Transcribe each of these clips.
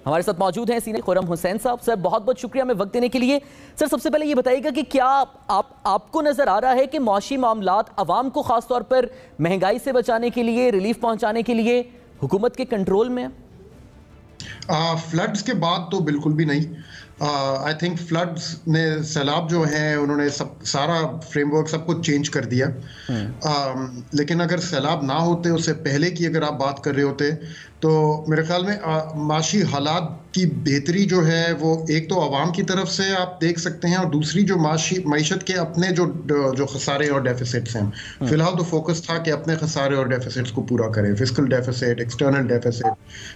हमारे साथ मौजूद हैं सीनियर खुर्रम हुसैन साहब। सर बहुत बहुत शुक्रिया हमें वक्त देने के लिए। सर सबसे पहले ये बताइएगा कि क्या आपको नजर आ रहा है कि मौशी मामलात अवाम को खासतौर पर महंगाई से बचाने के लिए, रिलीफ पहुंचाने के लिए हुकूमत के कंट्रोल में? फ्लड्स के बाद तो बिल्कुल भी नहीं। आई थिंक फ्लड्स ने, सैलाब जो है उन्होंने सारा फ्रेमवर्क सब कुछ चेंज कर दिया। लेकिन अगर सैलाब ना होते, उससे पहले की अगर आप बात कर रहे होते, तो मेरे ख्याल में माशी हालात की बेहतरी जो है वो एक तो आवाम की तरफ से आप देख सकते हैं, और दूसरी जो मईशत के अपने जो खसारे और डेफिसिट्स हैं, फिलहाल तो फोकस था कि अपने खसारे और डेफिसिट्स को पूरा करें। Fiscal deficit, external deficit,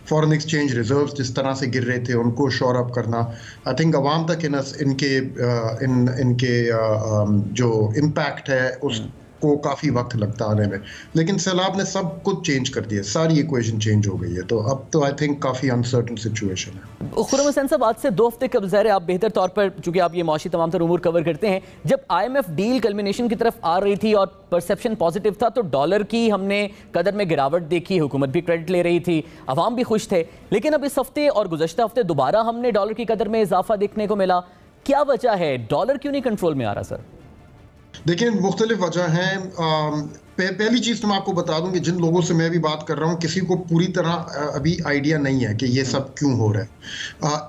foreign exchange reserves जिस तरह से गिर रहे थे उनको शोर अप करना। आई थिंक अवाम तक इनके जो इम्पैक्ट है उसको काफ़ी वक्त लगता आने में, लेकिन सैलाब ने सब कुछ चेंज कर दिया, सारी इक्वेशन चेंज हो गई है। तो अब तो आई थिंक काफ़ी अनसर्टन सिचुएशन है। खुर्रम हुसैन साहब, आज से 2 हफ्ते कब ज़ाहिर है आप बेहतर तौर पर, चूंकि आप ये मौशी तमाम तर उमूर कवर करते हैं, जब IMF डील कल्मिनेशन की तरफ आ रही थी और परसेप्शन पॉजिटिव था, तो डॉलर की हमने कदर में गिरावट देखी, हुकूमत भी क्रेडिट ले रही थी, अवाम भी खुश थे। लेकिन अब इस हफ्ते और गुज़श्ता हफ्ते दोबारा हमने डॉलर की कदर में इजाफा देखने को मिला। क्या वजह है? डॉलर क्यों नहीं कंट्रोल में आ रहा सर? देखिए, मुख्तलिफ वजह हैं। पहली चीज़ तो मैं आपको बता दूं कि जिन लोगों से मैं भी बात कर रहा हूं, किसी को पूरी तरह अभी आइडिया नहीं है कि ये सब क्यों हो रहा है।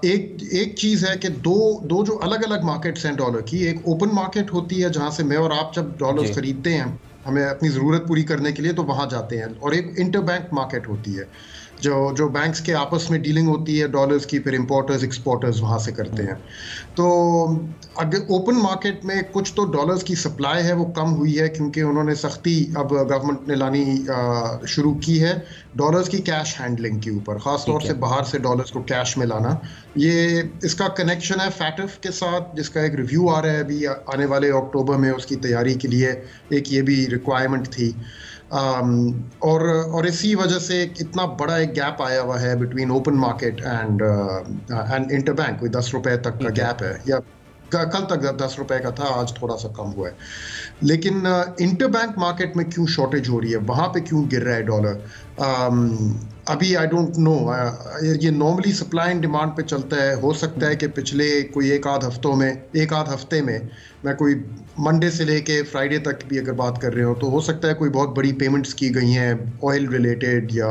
एक चीज़ है कि दो जो अलग अलग मार्केट्स हैं डॉलर की। एक ओपन मार्केट होती है जहां से मैं और आप जब डॉलर्स खरीदते हैं, हमें अपनी ज़रूरत पूरी करने के लिए, तो वहां जाते हैं। और एक इंटरबैंक मार्केट होती है जो बैंक्स के आपस में डीलिंग होती है डॉलर्स की, फिर इंपोर्टर्स एक्सपोर्टर्स वहाँ से करते हैं। तो अगर ओपन मार्केट में कुछ तो डॉलर्स की सप्लाई है वो कम हुई है, क्योंकि उन्होंने सख्ती अब गवर्नमेंट ने लानी शुरू की है डॉलर्स की कैश हैंडलिंग के ऊपर, ख़ास तौर से बाहर से डॉलर्स को कैश में लाना। ये इसका कनेक्शन है फैटफ के साथ, जिसका एक रिव्यू आ रहा है अभी आने वाले अक्टूबर में। उसकी तैयारी के लिए एक ये भी रिक्वायरमेंट थी। और इसी वजह से इतना बड़ा एक गैप आया हुआ है between open market and interbank. कोई 10 रुपए तक का गैप है, या कल तक 10 रुपए का था, आज थोड़ा सा कम हुआ है। लेकिन इंटरबैंक मार्केट में क्यों शॉर्टेज हो रही है, वहां पे क्यों गिर रहा है डॉलर, अभी आई डोंट नो। ये नॉर्मली सप्लाई एंड डिमांड पे चलता है। हो सकता है कि पिछले कोई एक आध हफ्ते में मैं कोई मंडे से लेके फ्राइडे तक भी अगर बात कर रहे हो, तो हो सकता है कोई बहुत बड़ी पेमेंट्स की गई हैं ऑयल रिलेटेड या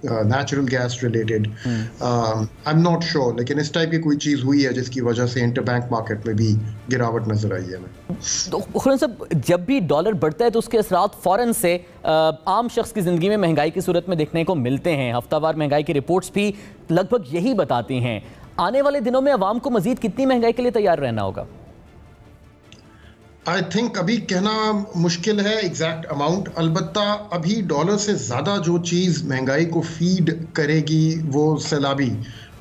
natural gas related. I am not sure, लेकिन इस टाइप की कोई चीज़ हुई है जिसकी वजह से इंटरबैंक मार्केट में भी गिरावट नजर आई है हमें। तो खुर्रम साहब, जब भी डॉलर बढ़ता है तो उसके असरात फ़ौरन से आम शख्स की ज़िंदगी में महंगाई की सूरत में देखने को मिलते हैं। हफ्तावार महंगाई की रिपोर्ट्स भी लगभग यही बताती हैं। आने वाले दिनों में अवाम को मजीद कितनी महंगाई के लिए तैयार रहना होगा? आई थिंक अभी कहना मुश्किल है एग्जैक्ट अमाउंट। अलबत्ता अभी डॉलर से ज़्यादा जो चीज़ महंगाई को फीड करेगी वो सैलाबी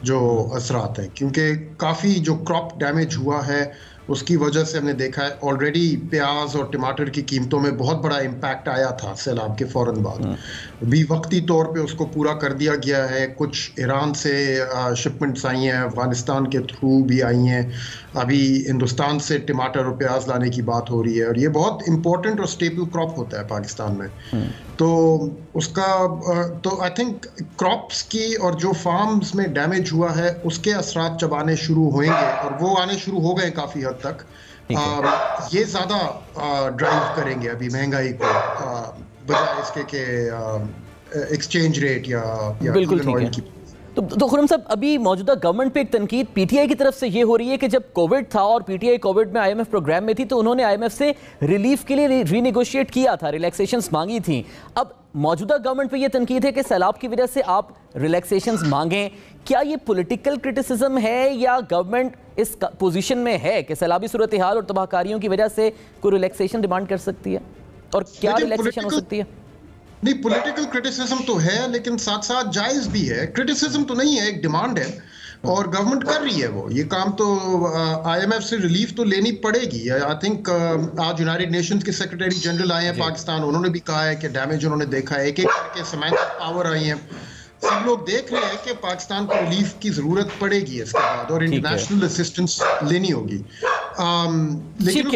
जो असरात हैं, क्योंकि काफ़ी जो क्रॉप डैमेज हुआ है उसकी वजह से हमने देखा है ऑलरेडी प्याज और टमाटर की कीमतों में बहुत बड़ा इम्पैक्ट आया था सैलाब के फ़ौरन बाद। भी वक्ती तौर पे उसको पूरा कर दिया गया है। कुछ ईरान से शिपमेंट्स आई हैं, अफगानिस्तान के थ्रू भी आई हैं। अभी हिंदुस्तान से टमाटर और प्याज लाने की बात हो रही है, और ये बहुत इंपॉर्टेंट और स्टेबल क्रॉप होता है पाकिस्तान में। तो उसका तो आई थिंक क्रॉप्स की और जो फार्म्स में डैमेज हुआ है उसके असरात जब आने शुरू होंगे, और वो आने शुरू हो गए काफ़ी हद तक, ये ज़्यादा ड्राइव करेंगे अभी महंगाई को, बजाय इसके के एक्सचेंज रेट या ऑयल की। तो खुर्रम साहब, अभी मौजूदा गवर्नमेंट पे एक तनकीद PTI की तरफ से ये हो रही है कि जब कोविड था और PTI कोविड में IMF प्रोग्राम में थी, तो उन्होंने IMF से रिलीफ के लिए रीनेगोशिएट किया था, रिलैक्सेशंस मांगी थी। अब मौजूदा गवर्नमेंट पे ये तनकीद है कि सैलाब की वजह से आप रिलैक्सेशंस मांगें। क्या ये पॉलिटिकल क्रिटिसिज्म है, या गवर्नमेंट इस पोजीशन में है कि सैलाबी सूरत हाल और तबाहकारियों की वजह से कोई रिलैक्सेशन डिमांड कर सकती है, और क्या रिलैक्सेशन हो सकती है? नहीं, पॉलिटिकल क्रिटिसिज्म तो है, लेकिन साथ साथ जायज भी है। क्रिटिसिज्म तो नहीं है, एक डिमांड है, और गवर्नमेंट कर रही है वो ये काम। तो IMF से रिलीफ तो लेनी पड़ेगी। आई थिंक आज यूनाइटेड नेशंस के सेक्रेटरी जनरल आए हैं पाकिस्तान, उन्होंने भी कहा है कि डैमेज उन्होंने देखा है। एक एक करके सेमेंटिक पावर आई हैं, सब लोग देख रहे हैं कि पाकिस्तान को रिलीफ की जरूरत पड़ेगी इसके बाद, और इंटरनेशनल असिस्टेंस लेनी होगी। लेकिन